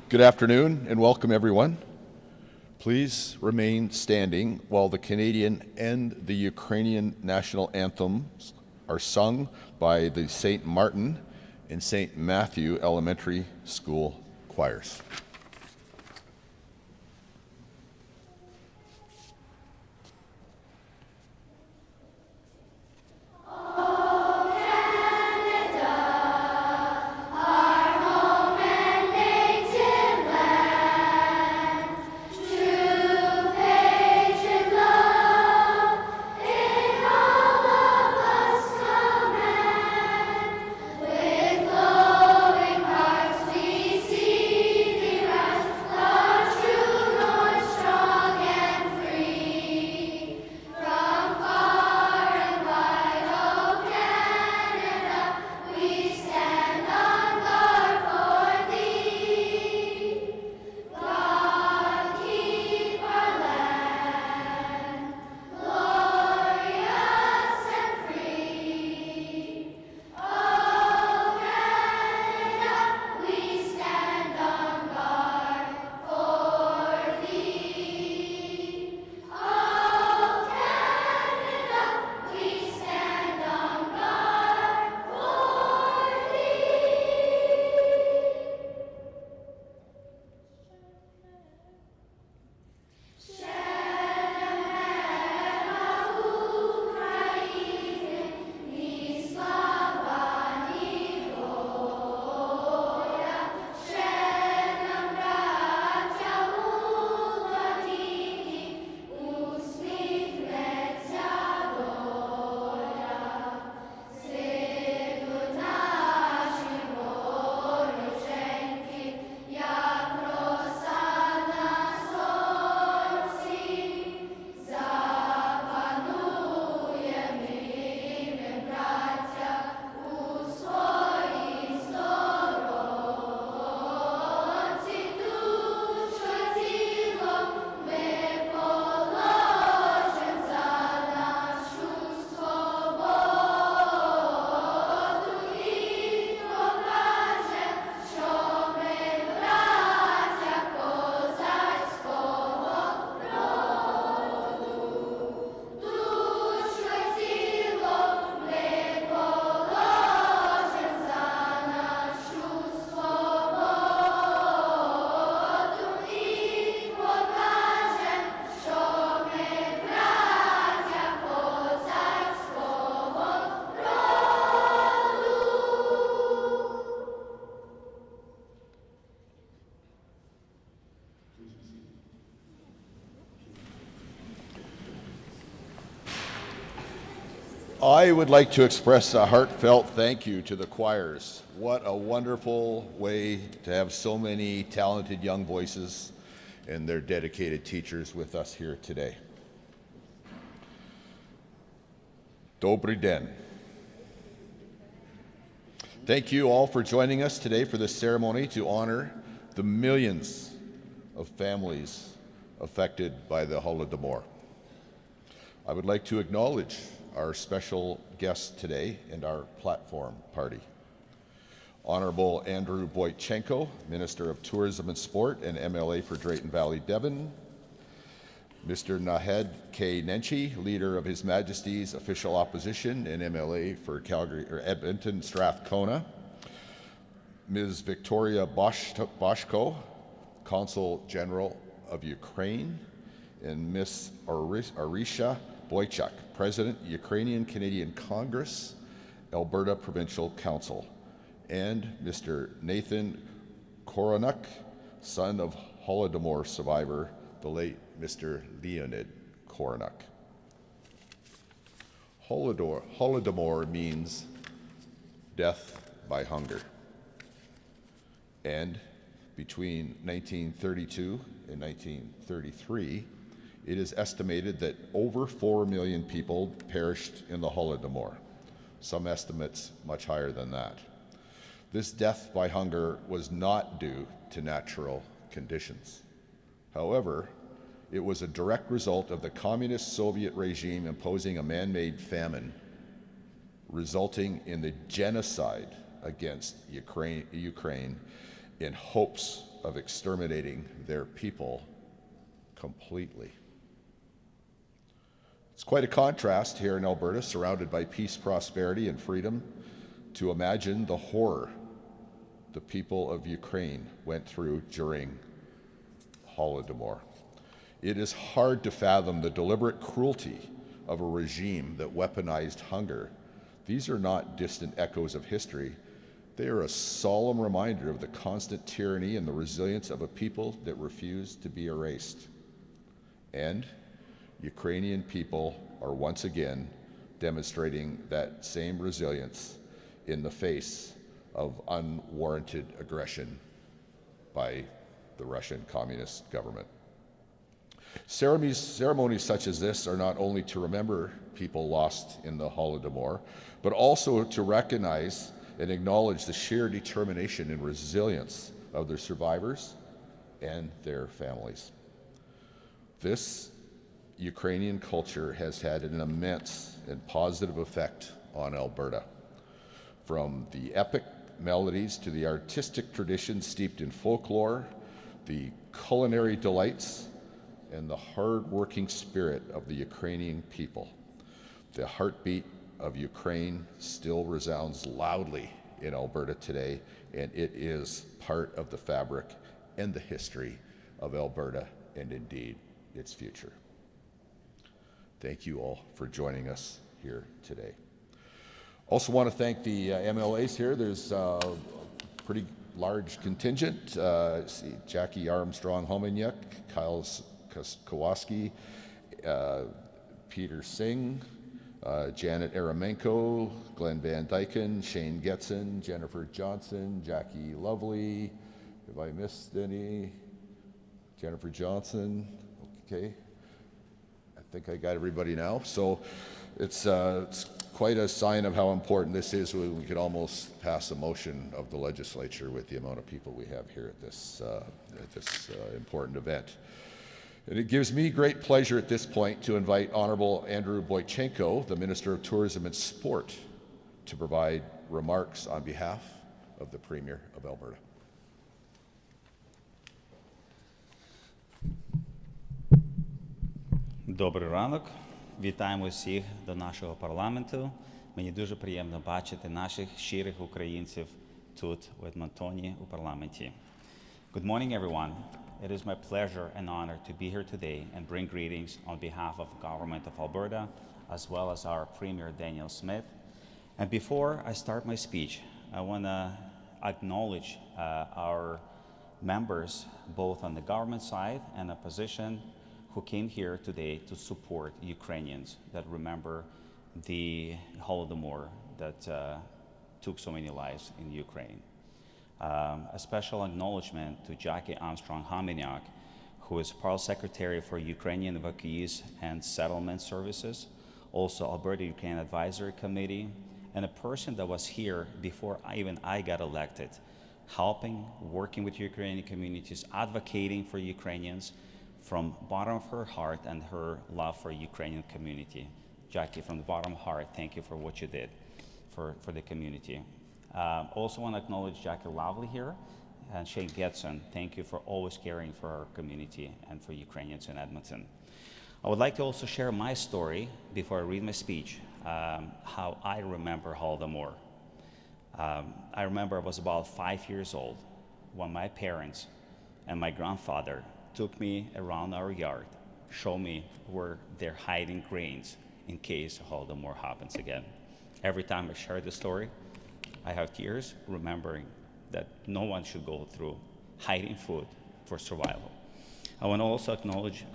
Good afternoon and welcome everyone. Please remain standing while the Canadian and the Ukrainian national anthems are sung by the St. Martin and St. Matthew Elementary School choirs. I would like to express a heartfelt thank you to the choirs. What a wonderful way to have so many talented young voices and their dedicated teachers with us here today. Dobry den. Thank you all for joining us today for this ceremony to honor the millions of families affected by the Holodomor. I would like to acknowledge our special guests today and our platform party. Honorable Andrew Boychenko, Minister of Tourism and Sport and MLA for Drayton Valley, Devon. Mr. Nahed K. Nenchi, Leader of His Majesty's Official Opposition and MLA for Calgary or Edmonton Strathcona. Ms. Victoria Boshko, Consul General of Ukraine, and Ms. Arisha Boychuk, President, Ukrainian Canadian Congress, Alberta Provincial Council, and Mr. Nathan Koronuk, son of Holodomor survivor, the late Mr. Leonid Koronuk. Holodomor means death by hunger. And between 1932 and 1933, it is estimated that over 4 million people perished in the Holodomor, some estimates much higher than that. This death by hunger was not due to natural conditions. However, it was a direct result of the communist Soviet regime imposing a man-made famine, resulting in the genocide against Ukraine in hopes of exterminating their people completely. It's quite a contrast here in Alberta, surrounded by peace, prosperity, and freedom, to imagine the horror the people of Ukraine went through during Holodomor. It is hard to fathom the deliberate cruelty of a regime that weaponized hunger. These are not distant echoes of history. They are a solemn reminder of the constant tyranny and the resilience of a people that refused to be erased. And Ukrainian people are once again demonstrating that same resilience in the face of unwarranted aggression by the Russian Communist government. Ceremonies such as this are not only to remember people lost in the Holodomor, but also to recognize and acknowledge the sheer determination and resilience of their survivors and their families. This Ukrainian culture has had an immense and positive effect on Alberta. From the epic melodies to the artistic traditions steeped in folklore, the culinary delights, and the hard-working spirit of the Ukrainian people. The heartbeat of Ukraine still resounds loudly in Alberta today, and it is part of the fabric and the history of Alberta and indeed its future. Thank you all for joining us here today. Also want to thank the MLAs here. There's a pretty large contingent. See Jackie Armstrong-Homanyuk, Kyle Kowalski, Peter Singh, Janet Aramenko, Glenn Van Dyken, Shane Getson, Jennifer Johnson, Jackie Lovely. Have I missed any? Jennifer Johnson. Okay. I think I got everybody now. So it's quite a sign of how important this is. We could almost pass a motion of the legislature with the amount of people we have here at this important event. And it gives me great pleasure at this point to invite Honorable Andrew Boychenko, the Minister of Tourism and Sport, to provide remarks on behalf of the Premier of Alberta. Добрий ранок. Вітаємо всіх до нашого парламенту. Мені дуже приємно бачити наших щирих українців тут, в Едмонтоні, у парламенті. Good morning, everyone. It is my pleasure and honor to be here today and bring greetings on behalf of the Government of Alberta, as well as our Premier, Daniel Smith. And before I start my speech, I want to acknowledge our members, both on the government side and opposition, who came here today to support Ukrainians that remember the Holodomor that took so many lives in Ukraine. A special acknowledgement to Jackie Armstrong-Homanyuk, who is Parliament Secretary for Ukrainian Evacuees and Settlement Services, also Alberta-Ukraine Advisory Committee, and a person that was here before I got elected, helping, working with Ukrainian communities, advocating for Ukrainians from the bottom of her heart and her love for Ukrainian community. Jackie, from the bottom of heart, thank you for what you did for the community. Also want to acknowledge Jackie Lovely here and Shane Getson. Thank you for always caring for our community and for Ukrainians in Edmonton. I would like to also share my story before I read my speech, how I remember Holodomor. I remember I was about 5 years old when my parents and my grandfather took me around our yard, showed me where they're hiding grains in case Holodomor happens again. Every time I share this story, I have tears remembering that no one should go through hiding food for survival. I want to also acknowledge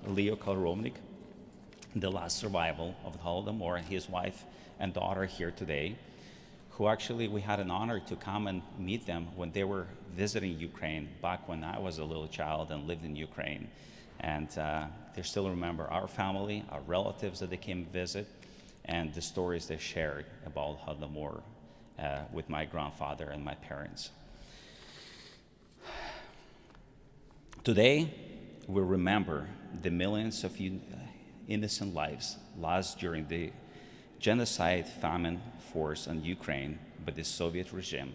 Leo Kalrovnik, the last survivor of the Holodomor, and his wife and daughter here today, who actually we had an honor to come and meet them when they were visiting Ukraine back when I was a little child and lived in Ukraine. And they still remember our family, our relatives that they came visit, and the stories they shared about Holodomor with my grandfather and my parents. Today, we remember the millions of innocent lives lost during the genocide famine forced on Ukraine by the Soviet regime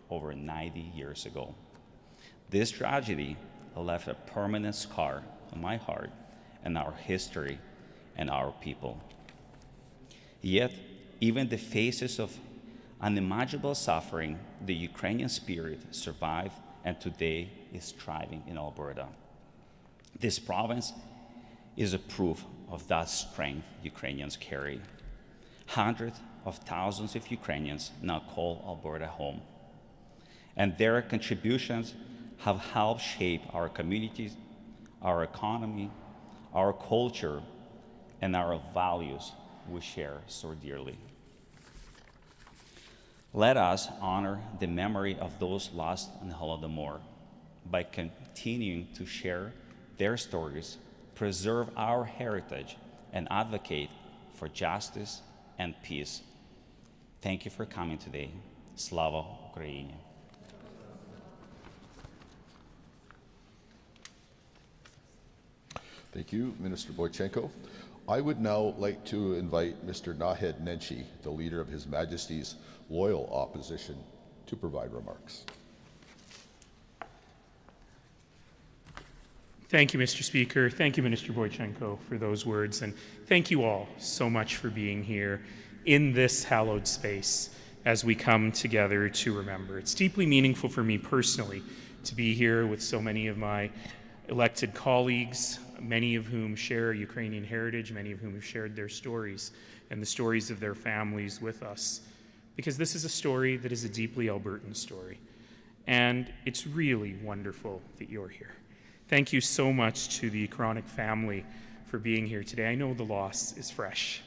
over 90 years ago. This tragedy left a permanent scar on my heart and our history and our people. Yet, even in the faces of unimaginable suffering, the Ukrainian spirit survived and today is thriving in Alberta. This province is a proof of that strength Ukrainians carry. Hundreds of thousands of Ukrainians now call Alberta home, and their contributions have helped shape our communities, our economy, our culture, and our values we share so dearly. Let us honor the memory of those lost in Holodomor by continuing to share their stories, preserve our heritage, and advocate for justice and peace. Thank you for coming today. Slava Ukraini! Thank you, Minister Boychenko. I would now like to invite Mr. Nahed Nenshi, the leader of His Majesty's Loyal Opposition, to provide remarks. Thank you, Mr. Speaker. Thank you, Minister Boychenko, for those words, and thank you all so much for being here in this hallowed space as we come together to remember. It's deeply meaningful for me personally to be here with so many of my elected colleagues, many of whom share Ukrainian heritage, many of whom have shared their stories and the stories of their families with us, because this is a story that is a deeply Albertan story. And it's really wonderful that you're here. Thank you so much to the Chronic family for being here today. I know the loss is fresh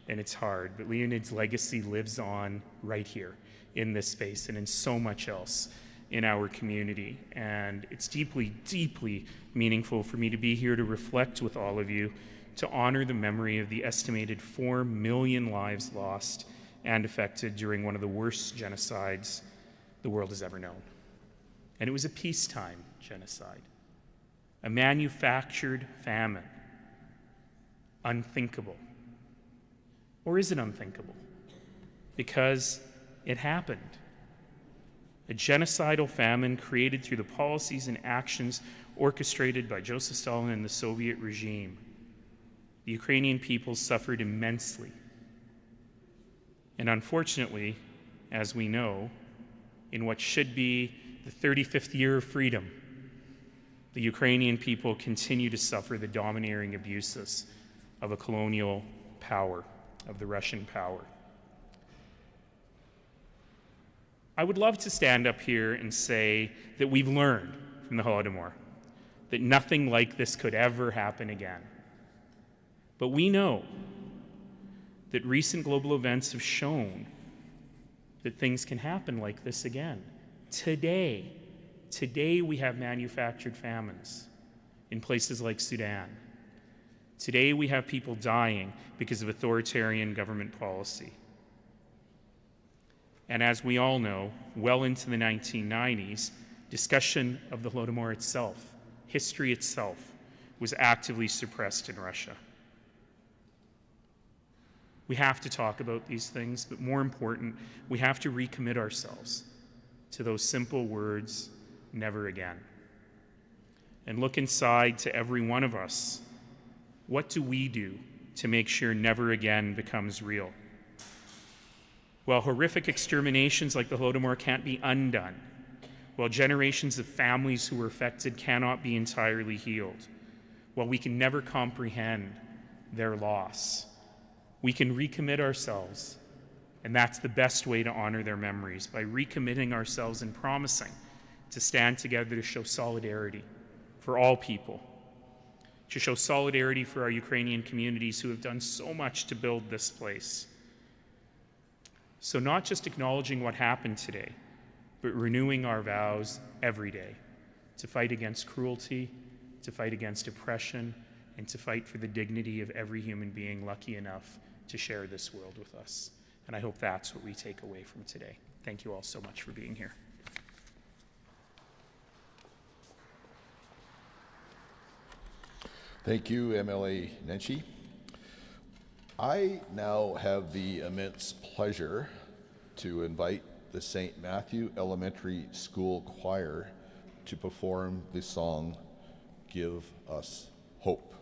and it's hard, but Leonid's legacy lives on right here in this space and in so much else in our community. And it's deeply, deeply meaningful for me to be here to reflect with all of you, to honor the memory of the estimated 4 million lives lost and affected during one of the worst genocides the world has ever known. And it was a peacetime genocide, a manufactured famine. Unthinkable. Or is it unthinkable? Because it happened. A genocidal famine created through the policies and actions orchestrated by Joseph Stalin and the Soviet regime. The Ukrainian people suffered immensely. And unfortunately, as we know, in what should be the 35th year of freedom, the Ukrainian people continue to suffer the domineering abuses of a colonial power, of the Russian power. I would love to stand up here and say that we've learned from the Holodomor, that nothing like this could ever happen again. But we know that recent global events have shown that things can happen like this again. Today we have manufactured famines in places like Sudan. Today we have people dying because of authoritarian government policy. And as we all know, well into the 1990s, discussion of the Holodomor itself, history itself, was actively suppressed in Russia. We have to talk about these things, but more important, we have to recommit ourselves to those simple words, never again. And look inside to every one of us. What do we do to make sure never again becomes real? While horrific exterminations like the Holodomor can't be undone, while generations of families who were affected cannot be entirely healed, while we can never comprehend their loss, we can recommit ourselves, and that's the best way to honor their memories, by recommitting ourselves and promising to stand together to show solidarity for all people, to show solidarity for our Ukrainian communities who have done so much to build this place. So not just acknowledging what happened today, but renewing our vows every day to fight against cruelty, to fight against oppression, and to fight for the dignity of every human being lucky enough to share this world with us. And I hope that's what we take away from today. Thank you all so much for being here. Thank you, MLA Nenshi. I now have the immense pleasure to invite the St. Matthew Elementary School Choir to perform the song, Give Us Hope.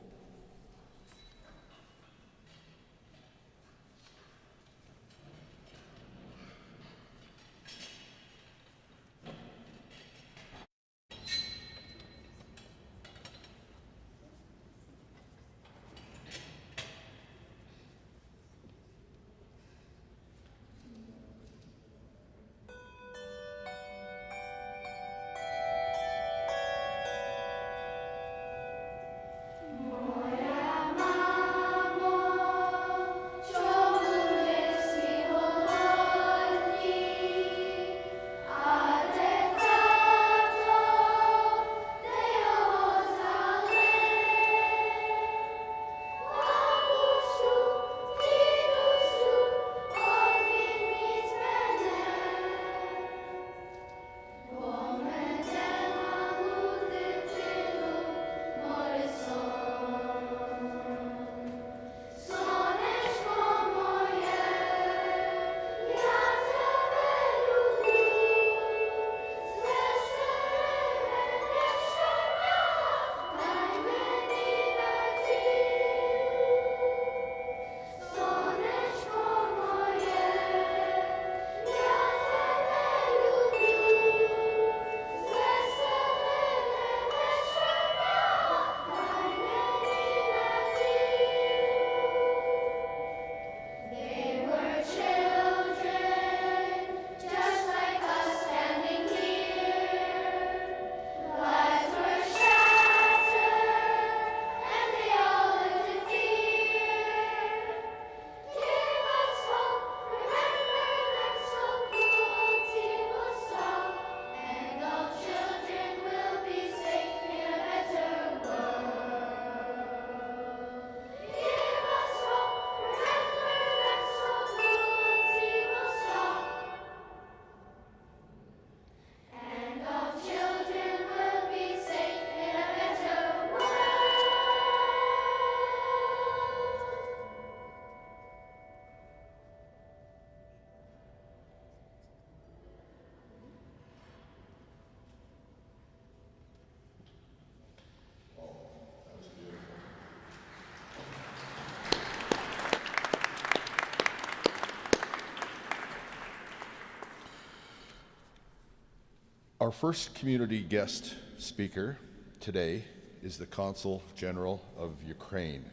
Our first community guest speaker today is the Consul General of Ukraine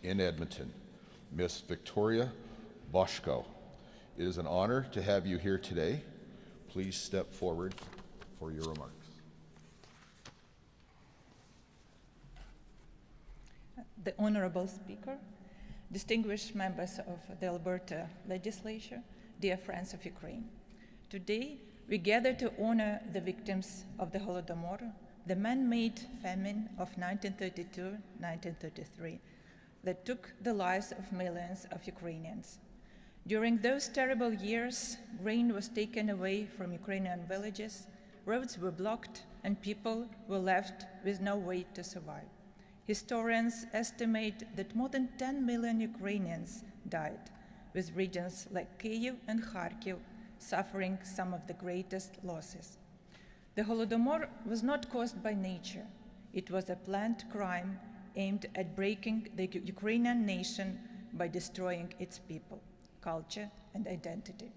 in Edmonton, Miss Victoria Boshko. It is an honor to have you here today. Please step forward for your remarks. The Honorable Speaker, distinguished members of the Alberta Legislature, dear friends of Ukraine. Today, we gather to honor the victims of the Holodomor, the man-made famine of 1932-1933 that took the lives of millions of Ukrainians. During those terrible years, grain was taken away from Ukrainian villages, roads were blocked, and people were left with no way to survive. Historians estimate that more than 10 million Ukrainians died, with regions like Kyiv and Kharkiv suffering some of the greatest losses. The Holodomor was not caused by nature. It was a planned crime aimed at breaking the Ukrainian nation by destroying its people, culture, and identity.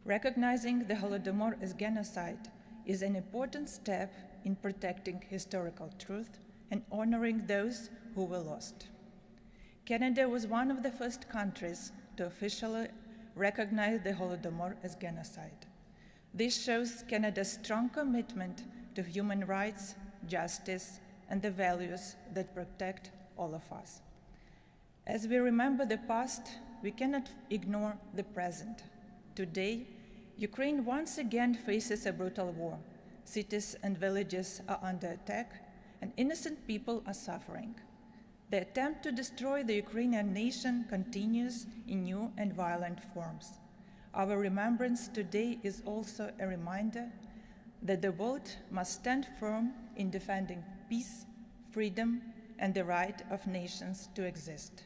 Recognizing the Holodomor as genocide is an important step in protecting historical truth and honoring those who were lost. Canada was one of the first countries to officially recognize the Holodomor as genocide. This shows Canada's strong commitment to human rights, justice, and the values that protect all of us. As we remember the past, we cannot ignore the present. Today, Ukraine once again faces a brutal war. Cities and villages are under attack, and innocent people are suffering. The attempt to destroy the Ukrainian nation continues in new and violent forms. Our remembrance today is also a reminder that the world must stand firm in defending peace, freedom, and the right of nations to exist.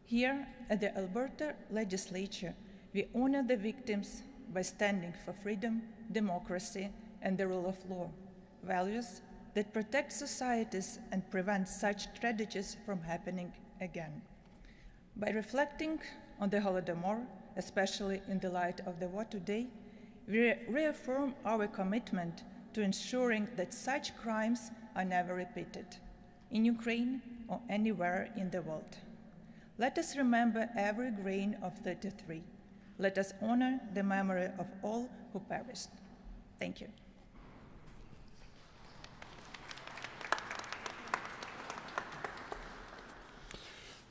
Here at the Alberta Legislature, we honor the victims by standing for freedom, democracy, and the rule of law, values that protect societies and prevent such tragedies from happening again. By reflecting on the Holodomor, especially in the light of the war today, we reaffirm our commitment to ensuring that such crimes are never repeated, in Ukraine or anywhere in the world. Let us remember every grain of 33. Let us honor the memory of all who perished. Thank you.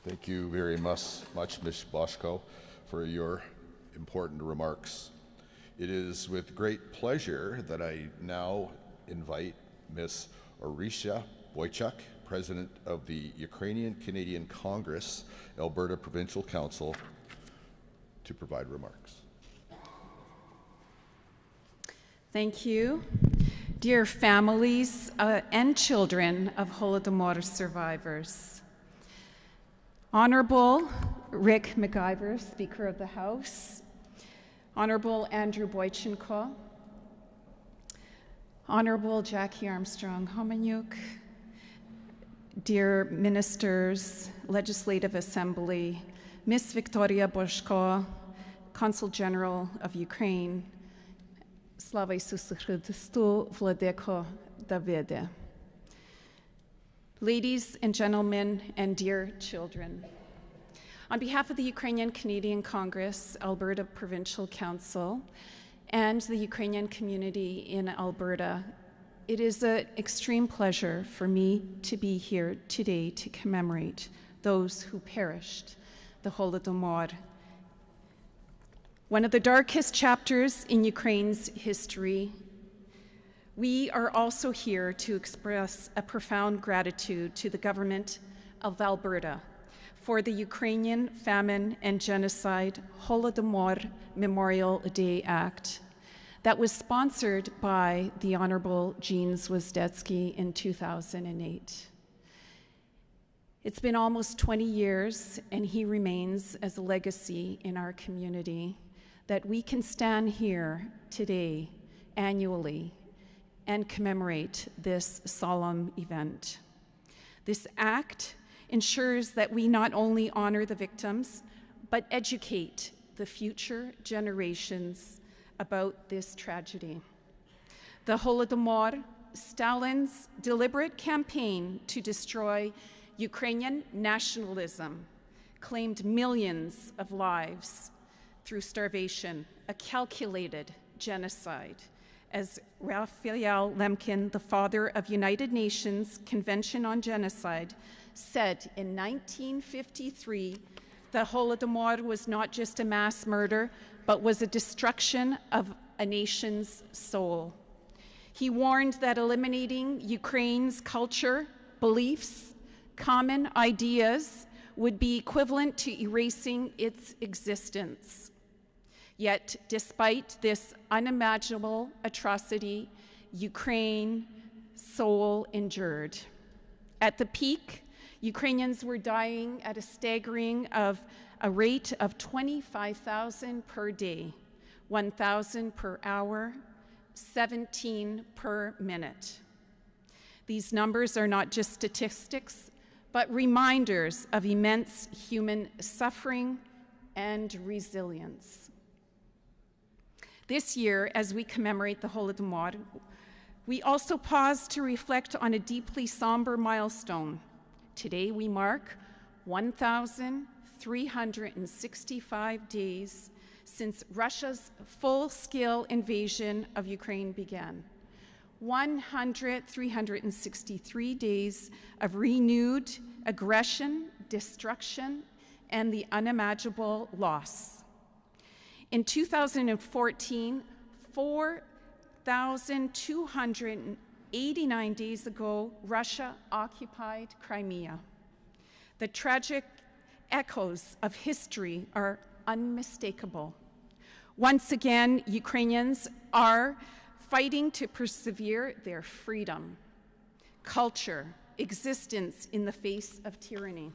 Thank you very much, Ms. Boschko, for your important remarks. It is with great pleasure that I now invite Ms. Orisha Boychuk, President of the Ukrainian Canadian Congress, Alberta Provincial Council, to provide remarks. Thank you. Dear families and children of Holodomor survivors, Honorable Rick McIver, Speaker of the House, Honorable Andrew Boychenko, Honorable Jackie Armstrong Homeniuk, dear ministers, Legislative Assembly, Ms. Victoria Boschko, Consul General of Ukraine, Slava Isusu Christu, Vladeko Davide. Ladies and gentlemen, and dear children, on behalf of the Ukrainian Canadian Congress, Alberta Provincial Council, and the Ukrainian community in Alberta, it is an extreme pleasure for me to be here today to commemorate those who perished, the Holodomor. One of the darkest chapters in Ukraine's history. We are also here to express a profound gratitude to the government of Alberta for the Ukrainian Famine and Genocide Holodomor Memorial Day Act that was sponsored by the Honorable Jean Zwizdetsky in 2008. It's been almost 20 years, and he remains as a legacy in our community that we can stand here today, annually, and commemorate this solemn event. This act ensures that we not only honor the victims, but educate the future generations about this tragedy. The Holodomor, Stalin's deliberate campaign to destroy Ukrainian nationalism, claimed millions of lives through starvation, a calculated genocide. As Raphael Lemkin, the father of United Nations Convention on Genocide, said in 1953, the Holodomor was not just a mass murder, but was a destruction of a nation's soul. He warned that eliminating Ukraine's culture, beliefs, common ideas would be equivalent to erasing its existence. Yet, despite this unimaginable atrocity, Ukraine's soul endured. At the peak, Ukrainians were dying at a staggering rate of 25,000 per day, 1,000 per hour, 17 per minute. These numbers are not just statistics, but reminders of immense human suffering and resilience. This year, as we commemorate the Holodomor, we also pause to reflect on a deeply somber milestone. Today we mark 1,365 days since Russia's full-scale invasion of Ukraine began. 363 days of renewed aggression, destruction, and the unimaginable loss. In 2014, 4,289 days ago, Russia occupied Crimea. The tragic echoes of history are unmistakable. Once again, Ukrainians are fighting to persevere their freedom, culture, existence in the face of tyranny.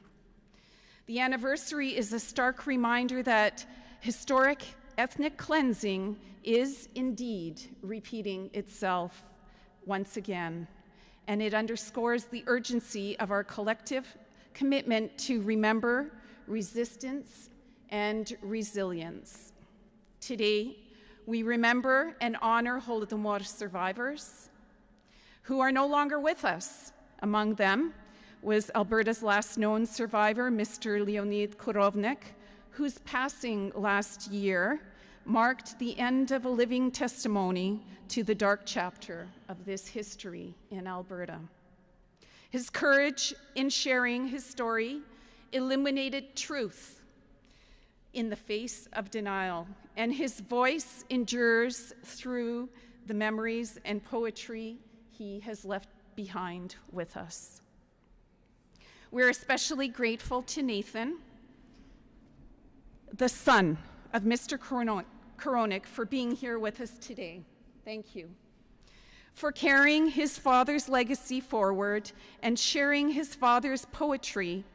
The anniversary is a stark reminder that historic ethnic cleansing is indeed repeating itself once again, and it underscores the urgency of our collective commitment to remember, resistance, and resilience. Today, we remember and honor Holodomor survivors who are no longer with us. Among them was Alberta's last known survivor, Mr. Leonid Korovnik, whose passing last year marked the end of a living testimony to the dark chapter of this history in Alberta. His courage in sharing his story illuminated truth in the face of denial, and his voice endures through the memories and poetry he has left behind with us. We're especially grateful to Nathan, the son of Mr. Koronik, for being here with us today. Thank you. For carrying his father's legacy forward and sharing his father's poetry,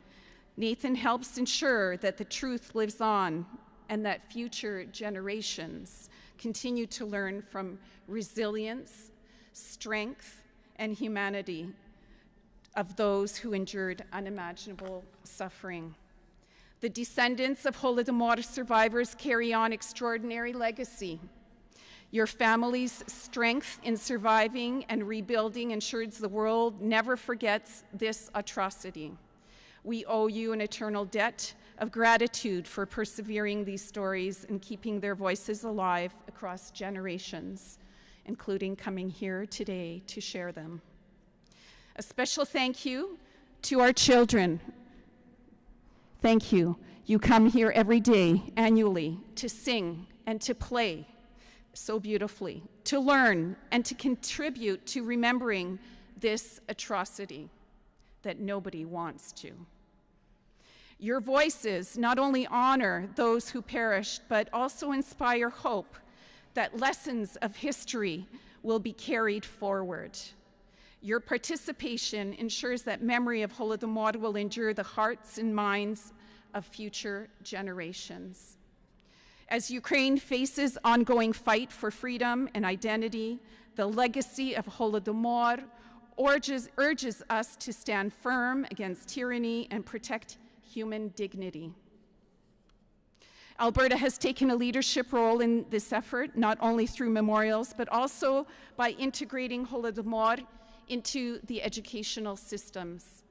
Nathan helps ensure that the truth lives on and that future generations continue to learn from resilience, strength, and humanity of those who endured unimaginable suffering. The descendants of Holodomor survivors carry on extraordinary legacy. Your family's strength in surviving and rebuilding ensures the world never forgets this atrocity. We owe you an eternal debt of gratitude for persevering these stories and keeping their voices alive across generations, including coming here today to share them. A special thank you to our children. Thank you. You come here every day, annually, to sing and to play so beautifully, to learn and to contribute to remembering this atrocity that nobody wants to. Your voices not only honor those who perished, but also inspire hope that lessons of history will be carried forward. Your participation ensures that memory of Holodomor will endure the hearts and minds of future generations. As Ukraine faces ongoing fight for freedom and identity, the legacy of Holodomor urges us to stand firm against tyranny and protect human dignity. Alberta has taken a leadership role in this effort, not only through memorials, but also by integrating Holodomor into the educational systems,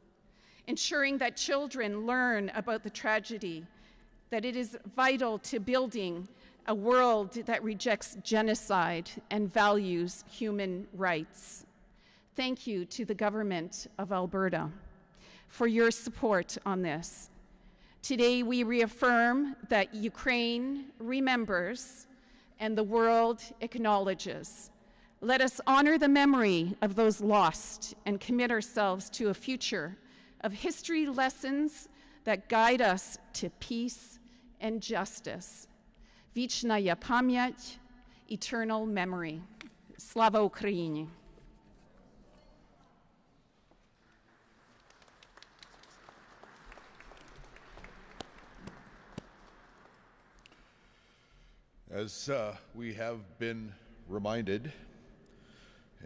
ensuring that children learn about the tragedy, that it is vital to building a world that rejects genocide and values human rights. Thank you to the government of Alberta for your support on this. Today, we reaffirm that Ukraine remembers and the world acknowledges. Let us honor the memory of those lost and commit ourselves to a future of history lessons that guide us to peace and justice. Вічна пам'ять, eternal memory. Слава Україні! As we have been reminded,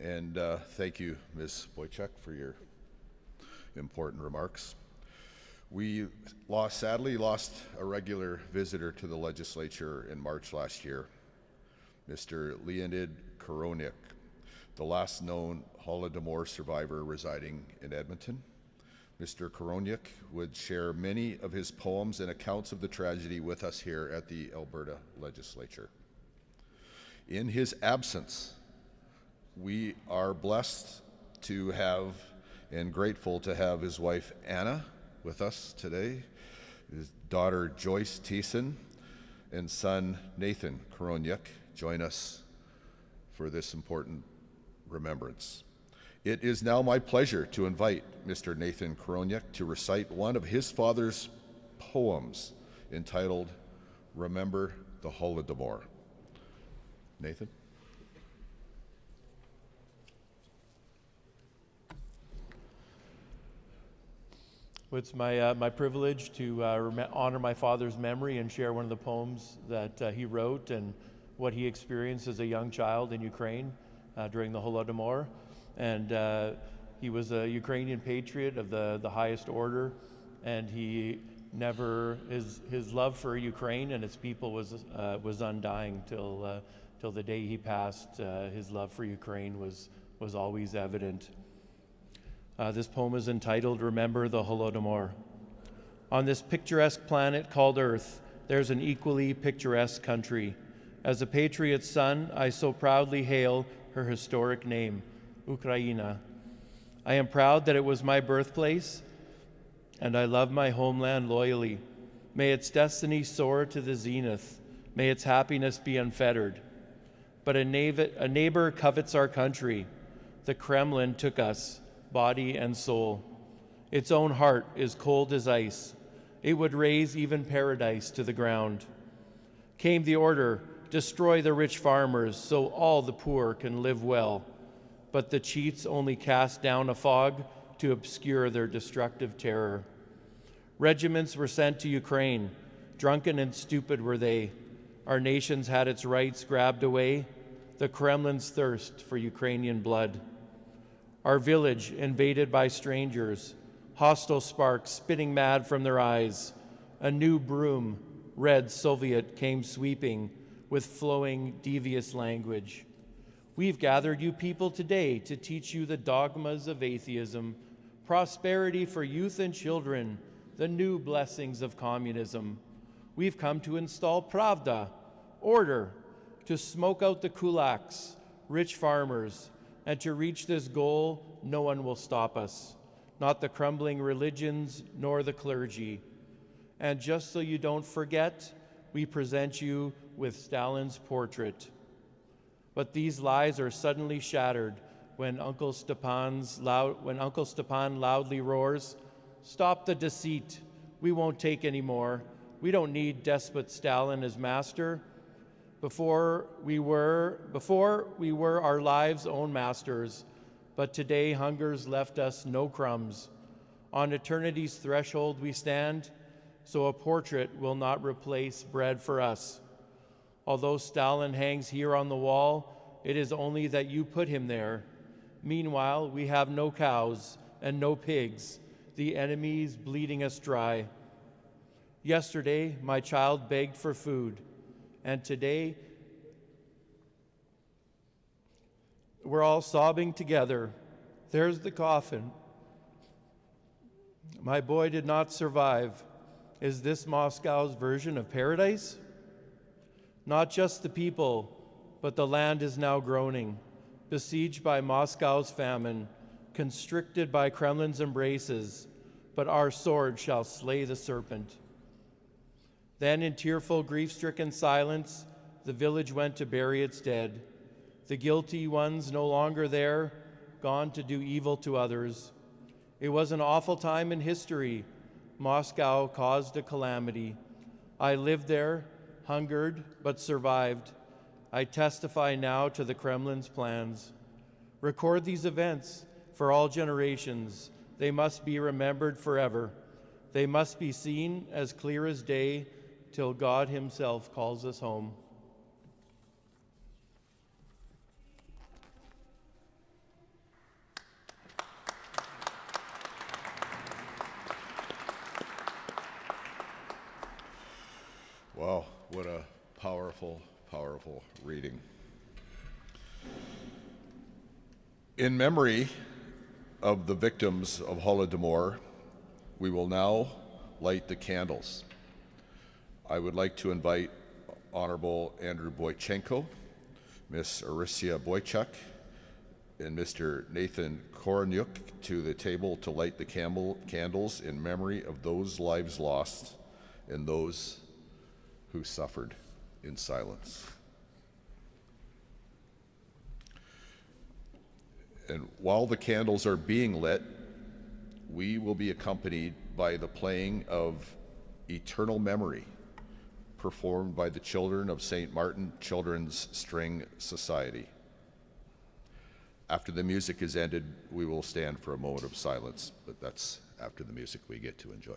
and thank you, Ms. Wojcik, for your important remarks. We sadly lost a regular visitor to the legislature in March last year, Mr. Leonid Korovnik, the last known Holodomor survivor residing in Edmonton. Mr. Korovnik would share many of his poems and accounts of the tragedy with us here at the Alberta legislature. In his absence, we are blessed to have and grateful to have his wife Anna with us today, his daughter Joyce Thiessen, and son Nathan Korovnik join us for this important remembrance. It is now my pleasure to invite Mr. Nathan Korovnik to recite one of his father's poems entitled Remember the Holodomor. Nathan? It's my privilege to honor my father's memory and share one of the poems that he wrote and what he experienced as a young child in Ukraine during the Holodomor. And he was a Ukrainian patriot of the highest order, and he never, his love for Ukraine and its people was undying till the day he passed. His love for Ukraine was always evident. This poem is entitled Remember the Holodomor. On this picturesque planet called Earth, there's an equally picturesque country. As a patriot's son, I so proudly hail her historic name, Ukraina. I am proud that it was my birthplace, and I love my homeland loyally. May its destiny soar to the zenith. May its happiness be unfettered. But a neighbor covets our country. The Kremlin took us, body and soul. Its own heart is cold as ice. It would raze even paradise to the ground. Came the order, destroy the rich farmers so all the poor can live well. But the cheats only cast down a fog to obscure their destructive terror. Regiments were sent to Ukraine. Drunken and stupid were they. Our nations had its rights grabbed away. The Kremlin's thirst for Ukrainian blood. Our village invaded by strangers. Hostile sparks spitting mad from their eyes. A new broom, red Soviet, came sweeping with flowing, devious language. We've gathered you people today to teach you the dogmas of atheism, prosperity for youth and children, the new blessings of communism. We've come to install pravda, order, to smoke out the kulaks, rich farmers, and to reach this goal, no one will stop us, not the crumbling religions nor the clergy. And just so you don't forget, we present you with Stalin's portrait. But these lies are suddenly shattered when Uncle Stepan loudly roars, "Stop the deceit. We won't take any more. We don't need despot Stalin as master. Before we were our lives' own masters, but today hunger's left us no crumbs. On eternity's threshold we stand, so a portrait will not replace bread for us. Although Stalin hangs here on the wall, it is only that you put him there. Meanwhile, we have no cows and no pigs, the enemy's bleeding us dry. Yesterday, my child begged for food, and today, we're all sobbing together. There's the coffin. My boy did not survive. Is this Moscow's version of paradise? Not just the people, but the land is now groaning, besieged by Moscow's famine, constricted by Kremlin's embraces, but our sword shall slay the serpent. Then in tearful, grief-stricken silence, the village went to bury its dead. The guilty ones no longer there, gone to do evil to others. It was an awful time in history. Moscow caused a calamity. I lived there, hungered, but survived. I testify now to the Kremlin's plans. Record these events for all generations. They must be remembered forever. They must be seen as clear as day till God himself calls us home. Wow, what a powerful, powerful reading. In memory of the victims of Holodomor, we will now light the candles. I would like to invite Honorable Andrew Boychenko, Ms. Arisia Boychuk, and Mr. Nathan Koronyuk to the table to light the candles in memory of those lives lost and those who suffered in silence. And while the candles are being lit, we will be accompanied by the playing of Eternal Memory, performed by the children of St. Martin Children's String Society. After the music is ended, we will stand for a moment of silence, but that's after the music we get to enjoy.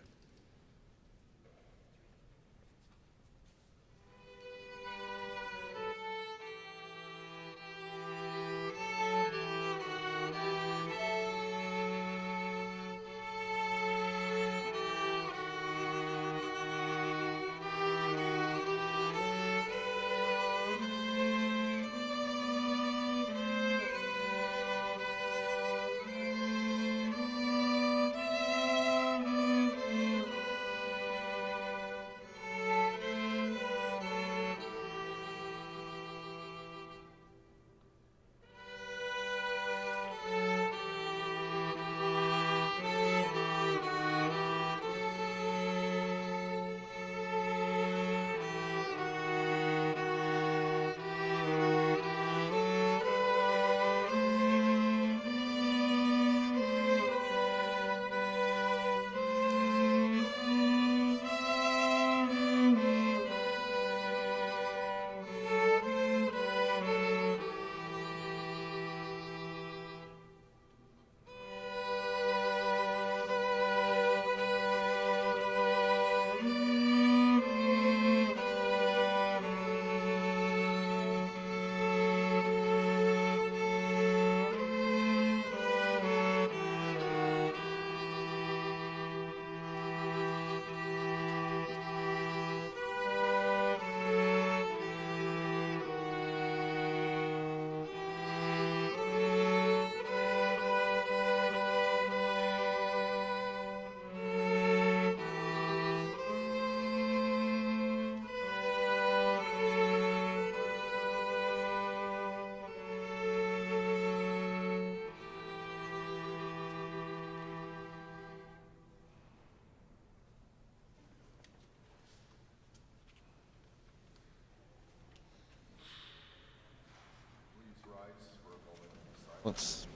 Let's.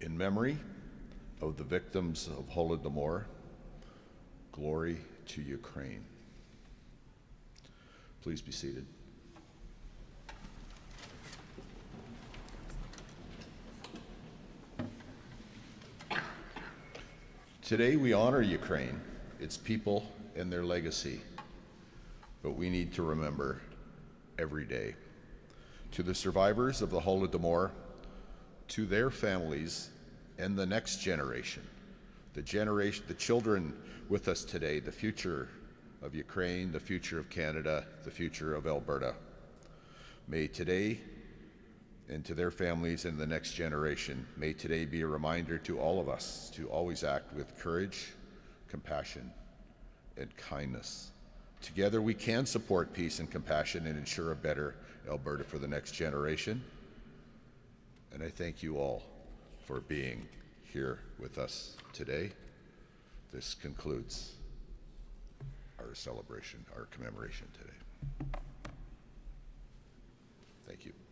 In memory of the victims of Holodomor, glory to Ukraine. Please be seated. Today we honor Ukraine, its people, and their legacy, but we need to remember every day. To the survivors of the Holodomor, to their families and the next generation, the children with us today, the future of Ukraine, the future of Canada, the future of Alberta. May today, and to their families and the next generation, may today be a reminder to all of us to always act with courage, compassion, and kindness. Together we can support peace and compassion and ensure a better Alberta for the next generation. And I thank you all for being here with us today. This concludes our celebration, our commemoration today. Thank you.